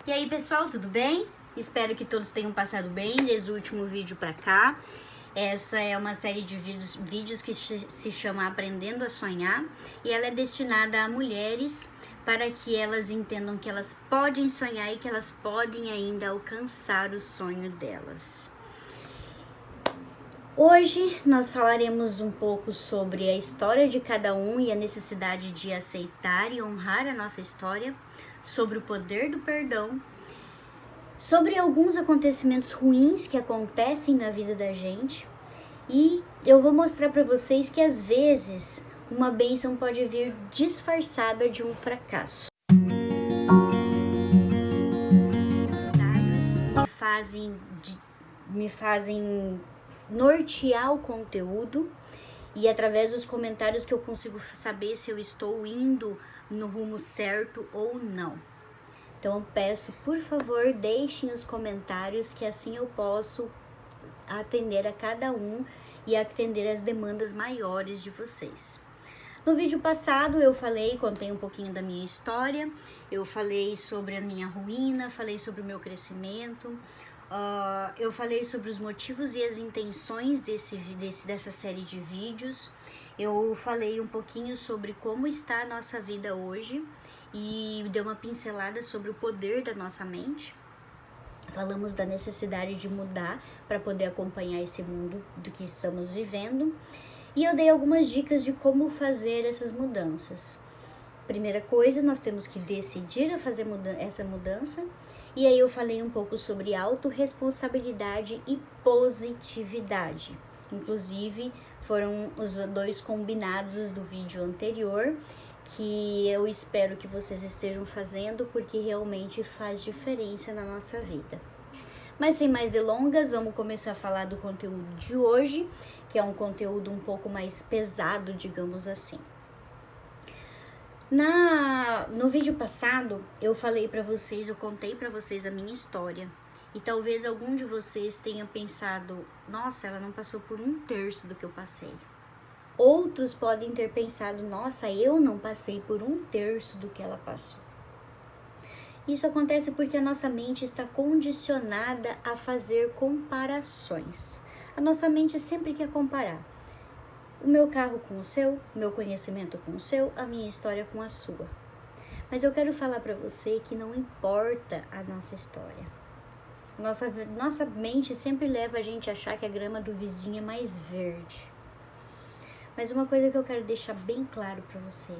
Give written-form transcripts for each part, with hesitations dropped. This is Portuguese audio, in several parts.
E aí pessoal, tudo bem? Espero que todos tenham passado bem desde o último vídeo pra cá. Essa é uma série de vídeos que se chama Aprendendo a Sonhar e ela é destinada a mulheres para que elas entendam que elas podem sonhar e que elas podem ainda alcançar o sonho delas. Hoje nós falaremos um pouco sobre a história de cada um e a necessidade de aceitar e honrar a nossa história, sobre o poder do perdão, sobre alguns acontecimentos ruins que acontecem na vida da gente, e eu vou mostrar para vocês que às vezes uma bênção pode vir disfarçada de um fracasso. Me fazem nortear o conteúdo e através dos comentários que eu consigo saber se eu estou indo no rumo certo ou não. Então eu peço, por favor, deixem os comentários que assim eu posso atender a cada um e atender as demandas maiores de vocês. No vídeo passado eu contei um pouquinho da minha história, eu falei sobre a minha ruína, falei sobre o meu crescimento, eu falei sobre os motivos e as intenções dessa série de vídeos, eu falei um pouquinho sobre como está a nossa vida hoje e dei uma pincelada sobre o poder da nossa mente. Falamos da necessidade de mudar para poder acompanhar esse mundo do que estamos vivendo. E eu dei algumas dicas de como fazer essas mudanças. Primeira coisa, nós temos que decidir a fazer essa mudança. E aí eu falei um pouco sobre autorresponsabilidade e positividade. Inclusive, foram os dois combinados do vídeo anterior, que eu espero que vocês estejam fazendo, porque realmente faz diferença na nossa vida. Mas sem mais delongas, vamos começar a falar do conteúdo de hoje, que é um conteúdo um pouco mais pesado, digamos assim. No vídeo passado, eu contei para vocês a minha história. E talvez algum de vocês tenha pensado, nossa, ela não passou por 1/3 do que eu passei. Outros podem ter pensado, nossa, eu não passei por 1/3 do que ela passou. Isso acontece porque a nossa mente está condicionada a fazer comparações. A nossa mente sempre quer comparar o meu carro com o seu, o meu conhecimento com o seu, a minha história com a sua. Mas eu quero falar para você que não importa a nossa história. Nossa mente sempre leva a gente a achar que a grama do vizinho é mais verde. Mas uma coisa que eu quero deixar bem claro para você,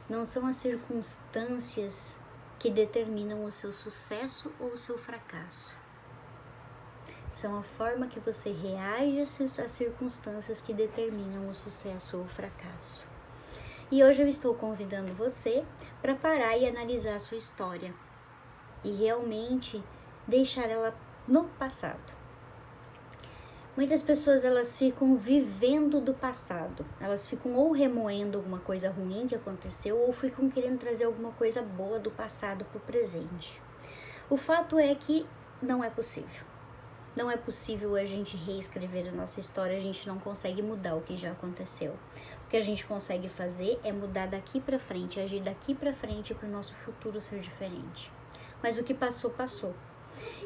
não são as circunstâncias que determinam o seu sucesso ou o seu fracasso. São a forma que você reage às circunstâncias que determinam o sucesso ou o fracasso. E hoje eu estou convidando você para parar e analisar a sua história e realmente deixar ela no passado. Muitas pessoas, elas ficam vivendo do passado. Elas ficam ou remoendo alguma coisa ruim que aconteceu ou ficam querendo trazer alguma coisa boa do passado para o presente. O fato é que não é possível. Não é possível a gente reescrever a nossa história, a gente não consegue mudar o que já aconteceu. O que a gente consegue fazer é mudar daqui para frente, agir daqui para frente para o nosso futuro ser diferente. Mas o que passou, passou.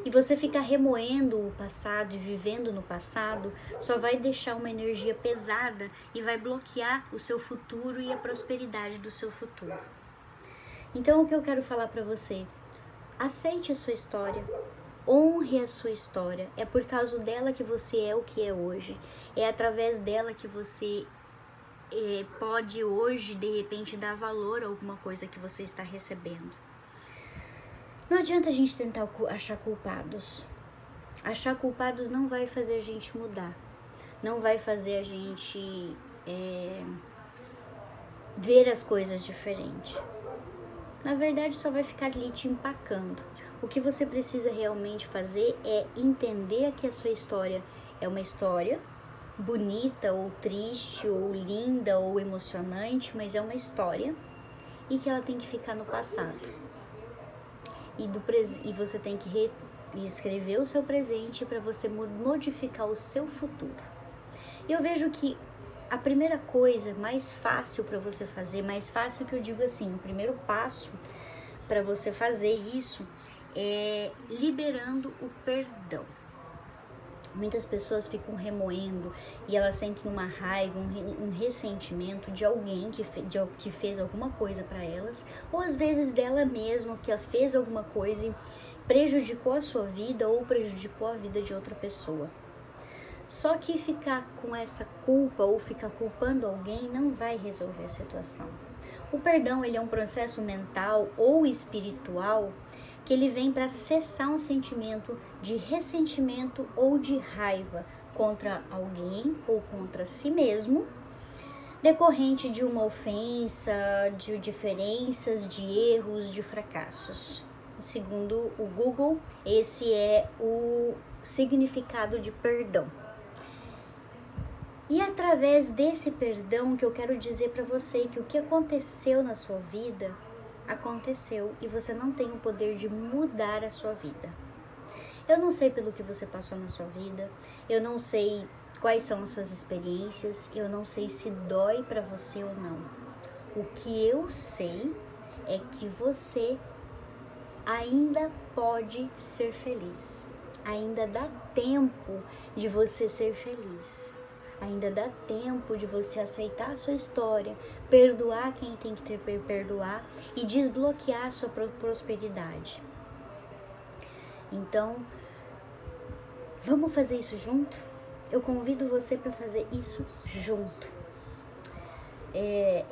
E você ficar remoendo o passado e vivendo no passado só vai deixar uma energia pesada e vai bloquear o seu futuro e a prosperidade do seu futuro. Então o que eu quero falar para você, aceite a sua história, honre a sua história, é por causa dela que você é o que é hoje, é através dela que você pode hoje de repente dar valor a alguma coisa que você está recebendo. Não adianta a gente tentar achar culpados. Achar culpados não vai fazer a gente mudar. Não vai fazer a gente ver as coisas diferente. Na verdade, só vai ficar ali te empacando. O que você precisa realmente fazer é entender que a sua história é uma história bonita, ou triste, ou linda, ou emocionante, mas é uma história e que ela tem que ficar no passado. E você tem que escrever o seu presente para você modificar o seu futuro. E eu vejo que a primeira coisa mais fácil para você fazer, mais fácil que eu digo assim, o primeiro passo para você fazer isso é liberando o perdão. Muitas pessoas ficam remoendo e elas sentem uma raiva, um ressentimento de alguém que fez alguma coisa para elas, ou às vezes dela mesma, que ela fez alguma coisa e prejudicou a sua vida ou prejudicou a vida de outra pessoa. Só que ficar com essa culpa ou ficar culpando alguém não vai resolver a situação. O perdão, ele é um processo mental ou espiritual que ele vem para cessar um sentimento de ressentimento ou de raiva contra alguém ou contra si mesmo, decorrente de uma ofensa, de diferenças, de erros, de fracassos. Segundo o Google, esse é o significado de perdão. E através desse perdão que eu quero dizer para você que o que aconteceu na sua vida, aconteceu e você não tem o poder de mudar a sua vida. Eu não sei pelo que você passou na sua vida, eu não sei quais são as suas experiências, eu não sei se dói para você ou não. O que eu sei é que você ainda pode ser feliz. Ainda dá tempo de você ser feliz. Ainda dá tempo de você aceitar a sua história, perdoar quem tem que perdoar e desbloquear a sua prosperidade. Então, vamos fazer isso junto? Eu convido você para fazer isso junto.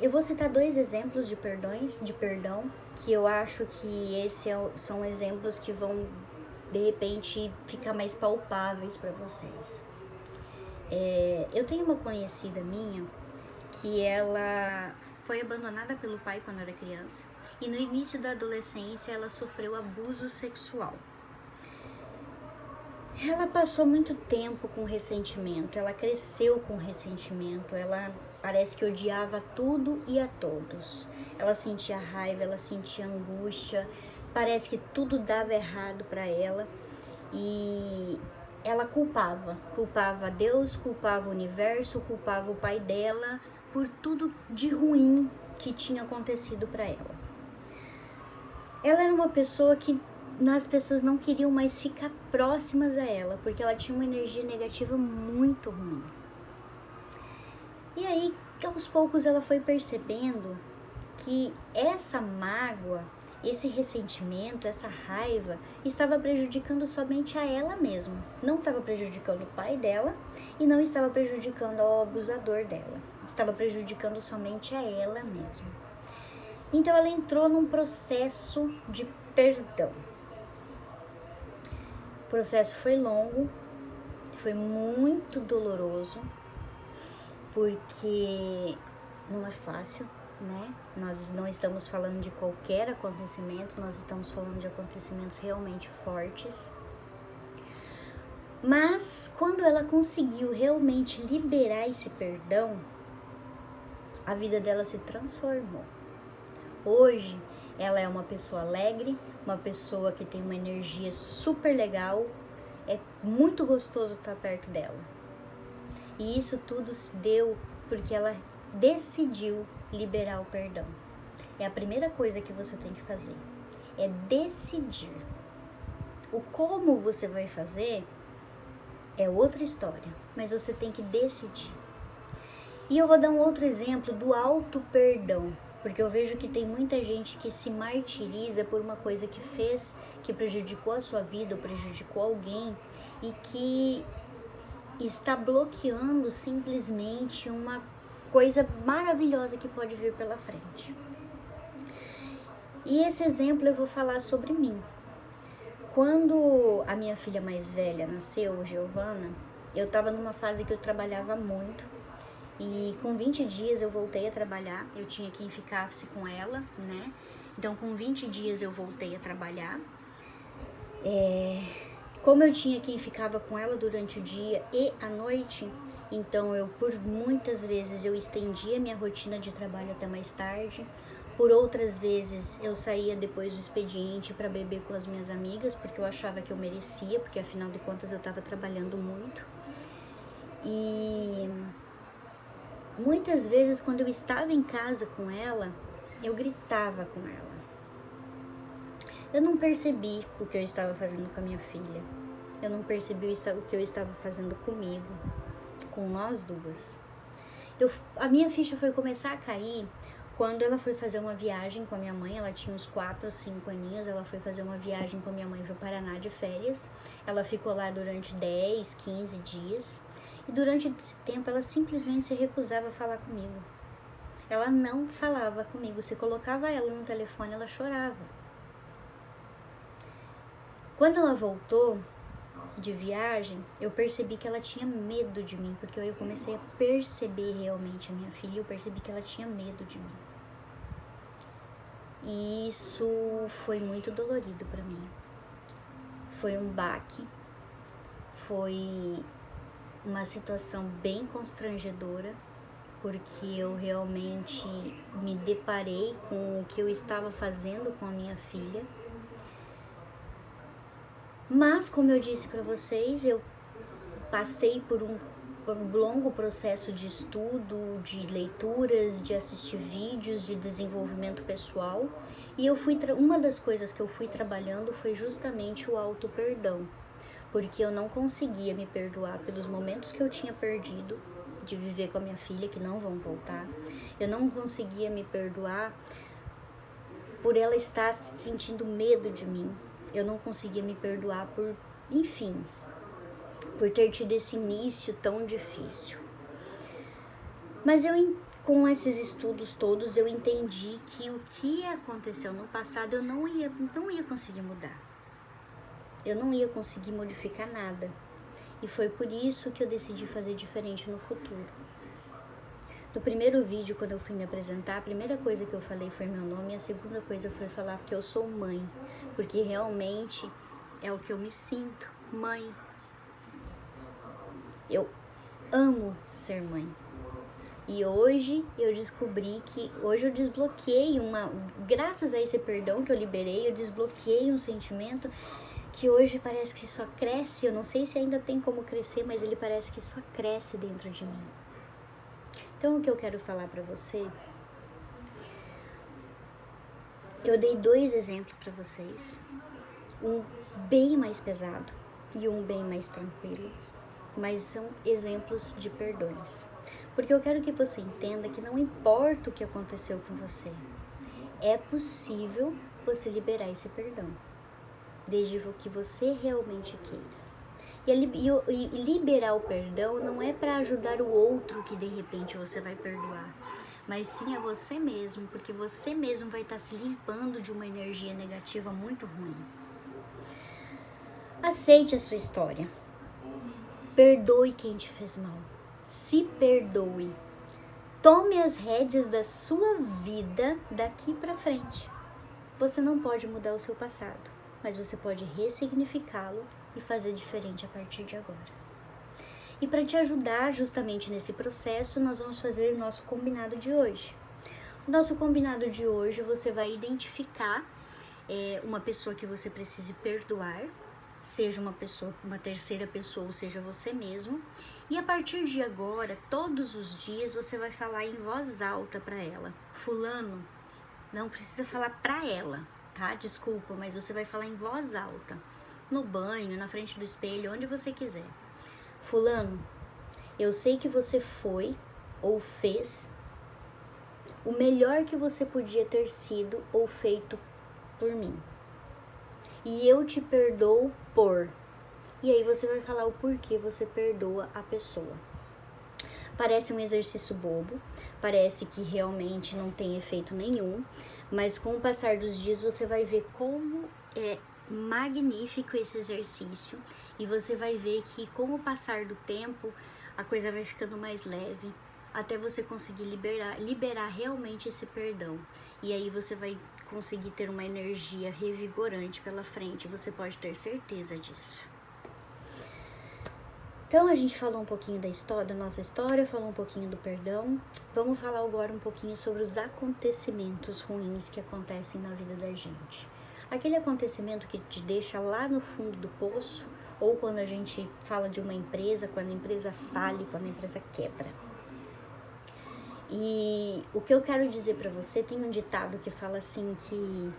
Eu vou citar 2 exemplos de perdão, que eu acho que esses são exemplos que vão, de repente, ficar mais palpáveis para vocês. Eu tenho uma conhecida minha que ela foi abandonada pelo pai quando era criança e no início da adolescência ela sofreu abuso sexual. Ela passou muito tempo com ressentimento, ela cresceu com ressentimento, ela parece que odiava tudo e a todos. Ela sentia raiva, ela sentia angústia, parece que tudo dava errado para ela e ela culpava Deus, culpava o universo, culpava o pai dela por tudo de ruim que tinha acontecido para ela. Ela era uma pessoa que as pessoas não queriam mais ficar próximas a ela, porque ela tinha uma energia negativa muito ruim. E aí, aos poucos, ela foi percebendo que essa mágoa, esse ressentimento, essa raiva estava prejudicando somente a ela mesma. Não estava prejudicando o pai dela e não estava prejudicando o abusador dela. Estava prejudicando somente a ela mesma. Então ela entrou num processo de perdão. O processo foi longo, foi muito doloroso, porque não é fácil, né? Nós não estamos falando de qualquer acontecimento, nós estamos falando de acontecimentos realmente fortes. Mas quando ela conseguiu realmente liberar esse perdão, a vida dela se transformou. Hoje ela é uma pessoa alegre, uma pessoa que tem uma energia super legal, é muito gostoso estar perto dela. E isso tudo se deu porque ela decidiu liberar o perdão. É a primeira coisa que você tem que fazer, é decidir. O como você vai fazer é outra história, mas você tem que decidir. E eu vou dar um outro exemplo do auto-perdão, porque eu vejo que tem muita gente que se martiriza por uma coisa que fez, que prejudicou a sua vida, ou prejudicou alguém, e que está bloqueando simplesmente uma coisa maravilhosa que pode vir pela frente. E esse exemplo eu vou falar sobre mim. Quando a minha filha mais velha nasceu, Giovana, eu estava numa fase que eu trabalhava muito. E com 20 dias eu voltei a trabalhar, eu tinha quem ficasse com ela, né? Então com 20 dias eu voltei a trabalhar. Como eu tinha quem ficava com ela durante o dia e a noite, então eu por muitas vezes eu estendia minha rotina de trabalho até mais tarde. Por outras vezes eu saía depois do expediente para beber com as minhas amigas, porque eu achava que eu merecia, porque afinal de contas eu estava trabalhando muito. E muitas vezes, quando eu estava em casa com ela, eu gritava com ela. Eu não percebi o que eu estava fazendo com a minha filha. Eu não percebi o que eu estava fazendo comigo, com nós duas. A minha ficha foi começar a cair quando ela foi fazer uma viagem com a minha mãe. Ela tinha uns 4, 5 aninhos. Ela foi fazer uma viagem com a minha mãe para o Paraná de férias. Ela ficou lá durante 10, 15 dias. E durante esse tempo ela simplesmente se recusava a falar comigo. Ela não falava comigo. Você colocava ela no telefone, ela chorava. Quando ela voltou de viagem, eu percebi que ela tinha medo de mim, porque eu comecei a perceber realmente a minha filha, eu percebi que ela tinha medo de mim. E isso foi muito dolorido para mim. Foi um baque, foi uma situação bem constrangedora, porque eu realmente me deparei com o que eu estava fazendo com a minha filha. Mas, como eu disse para vocês, eu passei por um longo processo de estudo, de leituras, de assistir vídeos, de desenvolvimento pessoal. E uma das coisas que eu fui trabalhando foi justamente o auto-perdão. Porque eu não conseguia me perdoar pelos momentos que eu tinha perdido de viver com a minha filha, que não vão voltar. Eu não conseguia me perdoar por ela estar sentindo medo de mim. Eu não conseguia me perdoar por ter tido esse início tão difícil. Mas com esses estudos todos, eu entendi que o que aconteceu no passado eu não ia conseguir mudar. Eu não ia conseguir modificar nada. E foi por isso que eu decidi fazer diferente no futuro. No primeiro vídeo, quando eu fui me apresentar, a primeira coisa que eu falei foi meu nome, e a segunda coisa foi falar que eu sou mãe, porque realmente é o que eu me sinto, mãe. Eu amo ser mãe. E hoje eu descobri hoje eu desbloqueei graças a esse perdão que eu liberei, eu desbloqueei um sentimento que hoje parece que só cresce. Eu não sei se ainda tem como crescer, mas ele parece que só cresce dentro de mim. Então, o que eu quero falar para você, eu dei 2 exemplos para vocês, um bem mais pesado e um bem mais tranquilo, mas são exemplos de perdões, porque eu quero que você entenda que não importa o que aconteceu com você, é possível você liberar esse perdão, desde que você realmente queira. E liberar o perdão não é para ajudar o outro que de repente você vai perdoar, mas sim a você mesmo, porque você mesmo vai estar se limpando de uma energia negativa muito ruim. Aceite a sua história. Perdoe quem te fez mal. Se perdoe. Tome as rédeas da sua vida daqui para frente. Você não pode mudar o seu passado, mas você pode ressignificá-lo e fazer diferente a partir de agora. E para te ajudar justamente nesse processo, nós vamos fazer o nosso combinado de hoje. O nosso combinado de hoje, você vai identificar uma pessoa que você precise perdoar, seja uma terceira pessoa, ou seja você mesmo. E a partir de agora, todos os dias, você vai falar em voz alta para ela. Fulano, não precisa falar para ela, tá? Desculpa, mas você vai falar em voz alta. No banho, na frente do espelho, onde você quiser. Fulano, eu sei que você foi ou fez o melhor que você podia ter sido ou feito por mim. E eu te perdoo por... E aí você vai falar o porquê você perdoa a pessoa. Parece um exercício bobo, parece que realmente não tem efeito nenhum, mas com o passar dos dias você vai ver como é magnífico esse exercício e você vai ver que com o passar do tempo a coisa vai ficando mais leve até você conseguir liberar realmente esse perdão, e aí você vai conseguir ter uma energia revigorante pela frente, você pode ter certeza disso. Então a gente falou um pouquinho da nossa história, falou um pouquinho do perdão. Vamos falar agora um pouquinho sobre os acontecimentos ruins que acontecem na vida da gente. Aquele acontecimento que te deixa lá no fundo do poço, ou quando a gente fala de uma empresa, quando a empresa fale, quando a empresa quebra. E o que eu quero dizer para você, tem um ditado que fala assim que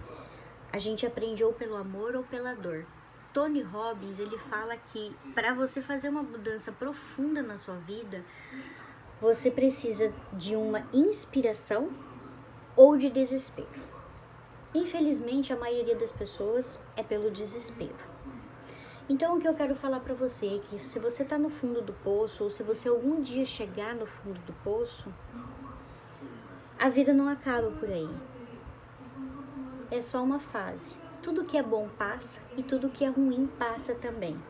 a gente aprende ou pelo amor ou pela dor. Tony Robbins, ele fala que para você fazer uma mudança profunda na sua vida, você precisa de uma inspiração ou de desespero. Infelizmente, a maioria das pessoas é pelo desespero. Então, o que eu quero falar para você é que se você está no fundo do poço, ou se você algum dia chegar no fundo do poço, a vida não acaba por aí. É só uma fase. Tudo que é bom passa e tudo que é ruim passa também.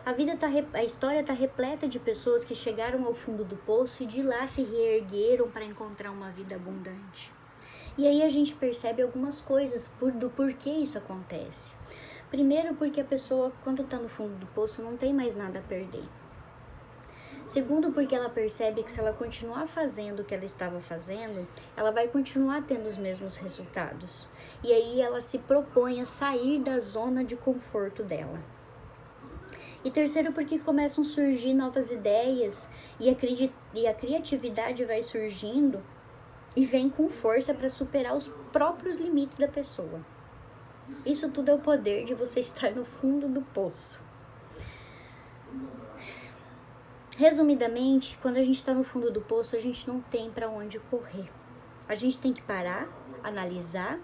A história está repleta de pessoas que chegaram ao fundo do poço e de lá se reergueram para encontrar uma vida abundante. E aí a gente percebe algumas coisas do porquê isso acontece. Primeiro, porque a pessoa, quando está no fundo do poço, não tem mais nada a perder. Segundo, porque ela percebe que se ela continuar fazendo o que ela estava fazendo, ela vai continuar tendo os mesmos resultados. E aí ela se propõe a sair da zona de conforto dela. E terceiro, porque começam a surgir novas ideias e a criatividade vai surgindo e vem com força para superar os próprios limites da pessoa. Isso tudo é o poder de você estar no fundo do poço. Resumidamente, quando a gente está no fundo do poço, a gente não tem para onde correr. A gente tem que parar, analisar,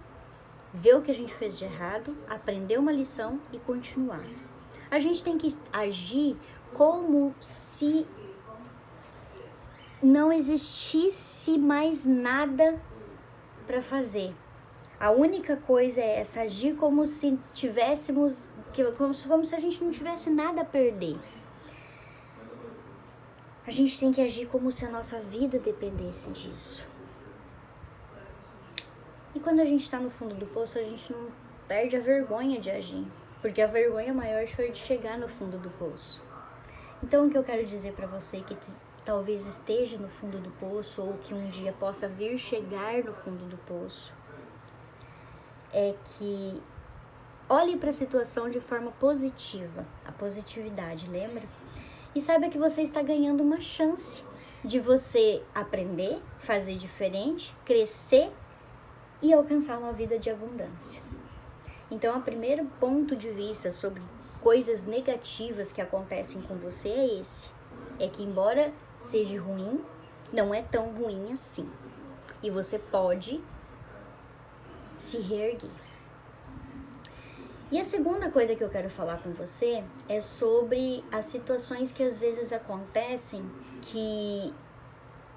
ver o que a gente fez de errado, aprender uma lição e continuar. A gente tem que agir como se não existisse mais nada para fazer. A única coisa é essa, agir como se tivéssemos, como se a gente não tivesse nada a perder. A gente tem que agir como se a nossa vida dependesse disso. E quando a gente está no fundo do poço, a gente não perde a vergonha de agir. Porque a vergonha maior foi de chegar no fundo do poço. Então, o que eu quero dizer para você que talvez esteja no fundo do poço ou que um dia possa vir chegar no fundo do poço é que olhe para a situação de forma positiva. A positividade, lembra? E saiba que você está ganhando uma chance de você aprender, fazer diferente, crescer e alcançar uma vida de abundância. Então, o primeiro ponto de vista sobre coisas negativas que acontecem com você é esse. É que, embora seja ruim, não é tão ruim assim. E você pode se reerguer. E a segunda coisa que eu quero falar com você é sobre as situações que às vezes acontecem que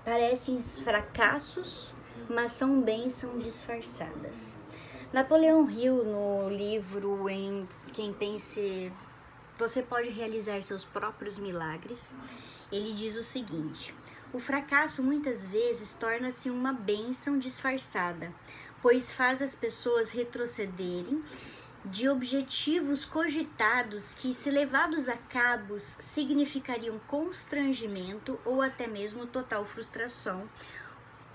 parecem fracassos, mas são bênçãos disfarçadas. Napoleão Hill, no livro Em Quem Pense, Você Pode Realizar Seus Próprios Milagres, ele diz o seguinte: o fracasso muitas vezes torna-se uma bênção disfarçada, pois faz as pessoas retrocederem de objetivos cogitados que, se levados a cabo, significariam constrangimento ou até mesmo total frustração.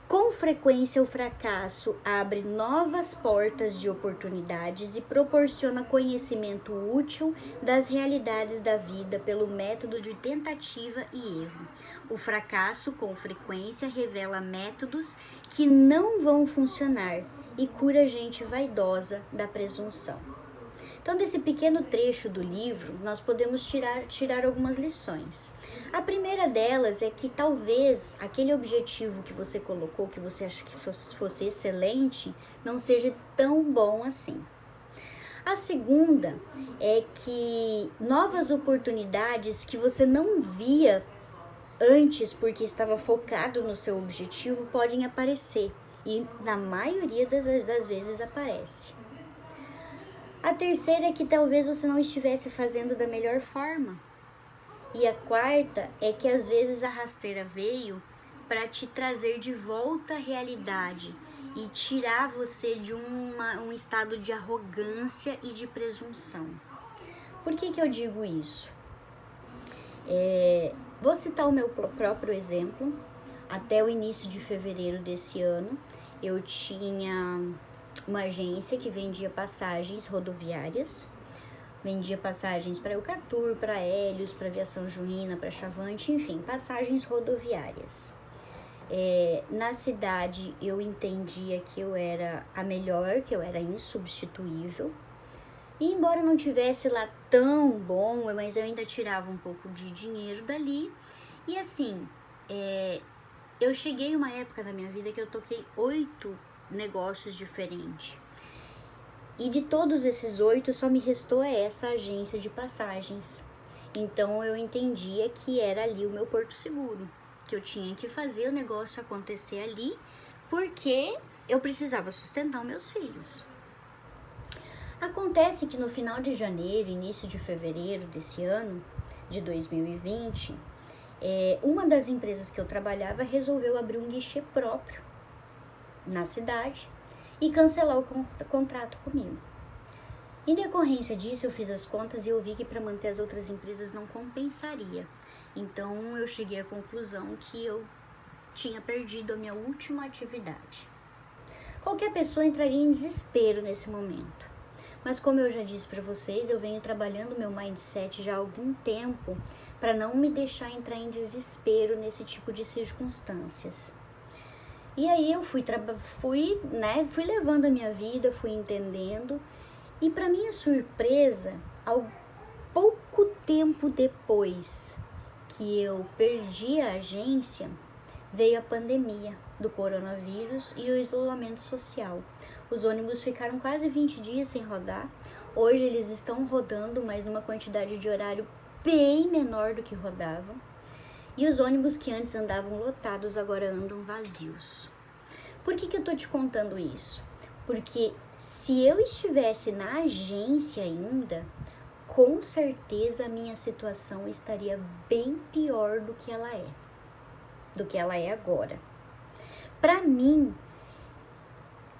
Com frequência, o fracasso abre novas portas de oportunidades e proporciona conhecimento útil das realidades da vida pelo método de tentativa e erro. O fracasso, com frequência, revela métodos que não vão funcionar e cura gente vaidosa da presunção. Então, desse pequeno trecho do livro, nós podemos tirar algumas lições. A primeira delas é que talvez aquele objetivo que você colocou, que você acha que fosse excelente, não seja tão bom assim. A segunda é que novas oportunidades que você não via antes porque estava focado no seu objetivo podem aparecer e na maioria das vezes aparece. A terceira é que talvez você não estivesse fazendo da melhor forma. E a quarta é que às vezes a rasteira veio para te trazer de volta à realidade e tirar você de um estado de arrogância e de presunção. Por que eu digo isso? Vou citar o meu próprio exemplo. Até o início de fevereiro desse ano, eu tinha uma agência que vendia passagens rodoviárias, vendia passagens para Eucatur, para Hélios, para Aviação Junina, para Chavante, enfim, passagens rodoviárias. Na cidade eu entendia que eu era a melhor, que eu era insubstituível. E embora não tivesse lá tão bom, mas eu ainda tirava um pouco de dinheiro dali. E assim, eu cheguei uma época na minha vida que eu toquei 8 negócios diferentes. E de todos esses 8, só me restou essa agência de passagens. Então eu entendia que era ali o meu porto seguro, que eu tinha que fazer o negócio acontecer ali, porque eu precisava sustentar os meus filhos. Acontece que no final de janeiro, início de fevereiro desse ano, de 2020, uma das empresas que eu trabalhava resolveu abrir um guichê próprio na cidade e cancelar o contrato comigo. Em decorrência disso, eu fiz as contas e eu vi que para manter as outras empresas não compensaria. Então, eu cheguei à conclusão que eu tinha perdido a minha última atividade. Qualquer pessoa entraria em desespero nesse momento. Mas como eu já disse para vocês, eu venho trabalhando meu mindset já há algum tempo para não me deixar entrar em desespero nesse tipo de circunstâncias. E aí eu fui levando a minha vida, fui entendendo. E para minha surpresa, ao pouco tempo depois que eu perdi a agência, veio a pandemia do coronavírus e o isolamento social. Os ônibus ficaram quase 20 dias sem rodar. Hoje eles estão rodando, mas numa quantidade de horário bem menor do que rodavam. E os ônibus que antes andavam lotados agora andam vazios. Por que eu tô te contando isso? Porque se eu estivesse na agência ainda, com certeza a minha situação estaria bem pior do que ela é agora. Para mim,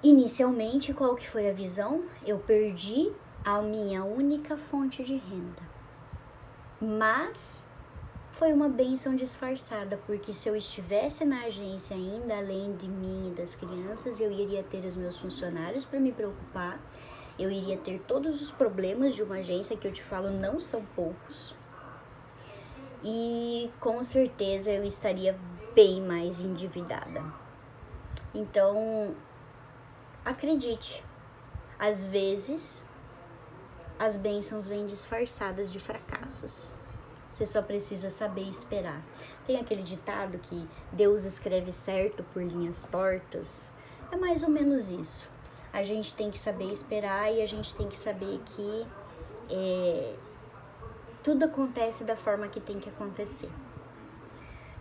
inicialmente, qual que foi a visão? Eu perdi a minha única fonte de renda. Mas foi uma bênção disfarçada, porque se eu estivesse na agência ainda, além de mim e das crianças, eu iria ter os meus funcionários para me preocupar, eu iria ter todos os problemas de uma agência, que eu te falo não são poucos, e com certeza eu estaria bem mais endividada. Então, acredite, às vezes as bênçãos vêm disfarçadas de fracassos. Você só precisa saber esperar. Tem aquele ditado que Deus escreve certo por linhas tortas. É mais ou menos isso. A gente tem que saber esperar e a gente tem que saber que tudo acontece da forma que tem que acontecer.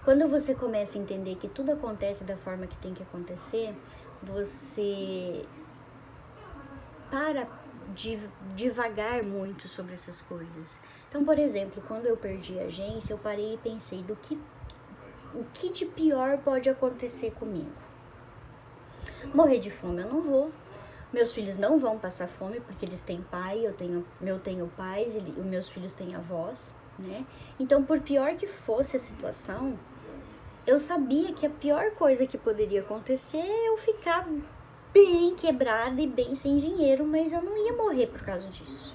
Quando você começa a entender que tudo acontece da forma que tem que acontecer, você para de divagar muito sobre essas coisas. Então, por exemplo, quando eu perdi a agência, eu parei e pensei o que de pior pode acontecer comigo. Morrer de fome eu não vou. Meus filhos não vão passar fome porque eles têm pai, eu tenho pais, os meus filhos têm avós, né? Então, por pior que fosse a situação, eu sabia que a pior coisa que poderia acontecer é eu ficar bem quebrada e bem sem dinheiro, mas eu não ia morrer por causa disso.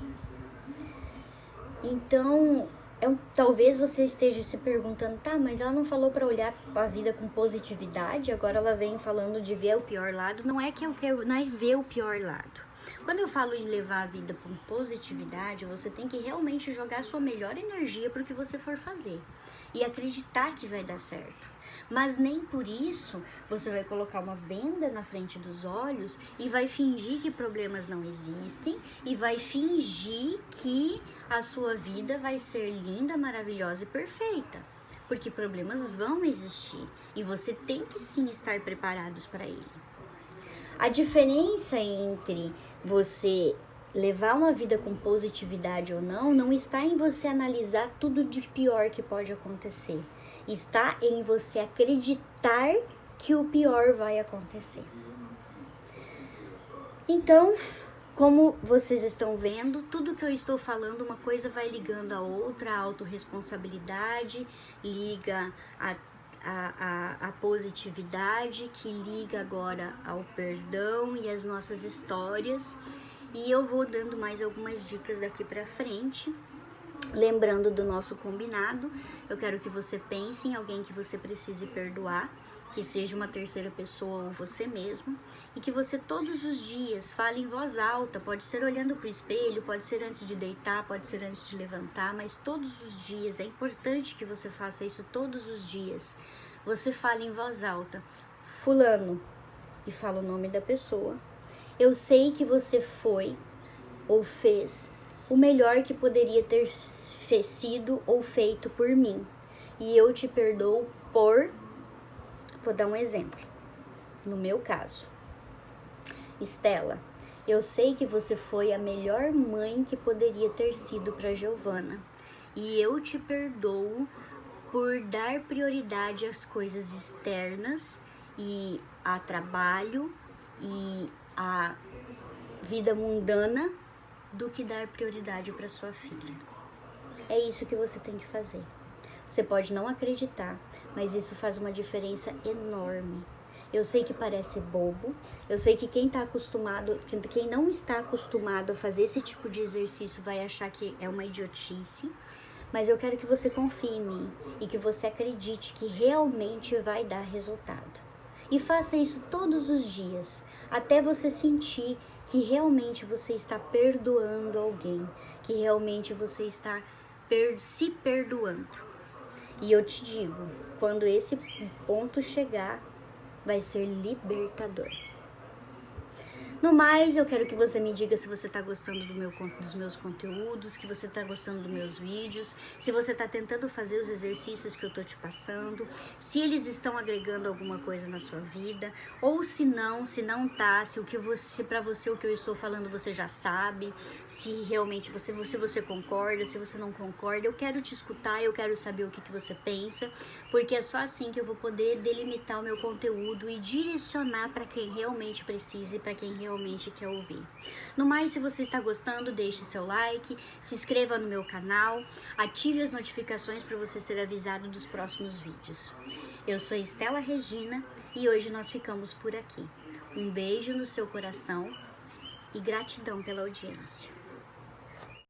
Então, talvez você esteja se perguntando, tá, mas ela não falou para olhar a vida com positividade, agora ela vem falando de ver o pior lado. Não é que eu quero, não é ver o pior lado. Quando eu falo em levar a vida com positividade, você tem que realmente jogar a sua melhor energia para o que você for fazer e acreditar que vai dar certo. Mas nem por isso você vai colocar uma venda na frente dos olhos e vai fingir que problemas não existem e vai fingir que a sua vida vai ser linda, maravilhosa e perfeita. Porque problemas vão existir e você tem que sim estar preparados para ele. A diferença entre você levar uma vida com positividade ou não está em você analisar tudo de pior que pode acontecer. Está em você acreditar que o pior vai acontecer. Então, como vocês estão vendo, tudo que eu estou falando, uma coisa vai ligando a outra, a autorresponsabilidade, liga a positividade, que liga agora ao perdão e as nossas histórias. E eu vou dando mais algumas dicas daqui pra frente. Lembrando do nosso combinado, eu quero que você pense em alguém que você precise perdoar que seja uma terceira pessoa ou você mesmo, e que você todos os dias fale em voz alta, pode ser olhando para o espelho, pode ser antes de deitar, pode ser antes de levantar, mas todos os dias, é importante que você faça isso todos os dias. Você fale em voz alta, fulano, e fala o nome da pessoa. Eu sei que você foi ou fez o melhor que poderia ter sido ou feito por mim, e eu te perdoo por... Vou dar um exemplo. No meu caso, Estela, eu sei que você foi a melhor mãe que poderia ter sido para Giovana, e eu te perdoo por dar prioridade às coisas externas e a trabalho e a vida mundana do que dar prioridade para sua filha. É isso que você tem que fazer. Você pode não acreditar, mas isso faz uma diferença enorme. Eu sei que parece bobo, eu sei que quem não está acostumado a fazer esse tipo de exercício vai achar que é uma idiotice, mas eu quero que você confie em mim e que você acredite que realmente vai dar resultado. E faça isso todos os dias, até você sentir que realmente você está perdoando alguém, que realmente você está se perdoando. E eu te digo, quando esse ponto chegar, vai ser libertador. No mais, eu quero que você me diga se você está gostando dos meus conteúdos, que você está gostando dos meus vídeos, se você está tentando fazer os exercícios que eu estou te passando, se eles estão agregando alguma coisa na sua vida, ou se não tá, se para você o que eu estou falando você já sabe, se realmente você concorda, se você não concorda. Eu quero te escutar, eu quero saber o que você pensa, porque é só assim que eu vou poder delimitar o meu conteúdo e direcionar para quem realmente precisa e para quem realmente quer ouvir. No mais, se você está gostando, deixe seu like, se inscreva no meu canal, ative as notificações para você ser avisado dos próximos vídeos. Eu sou Estela Regina e hoje nós ficamos por aqui. Um beijo no seu coração e gratidão pela audiência.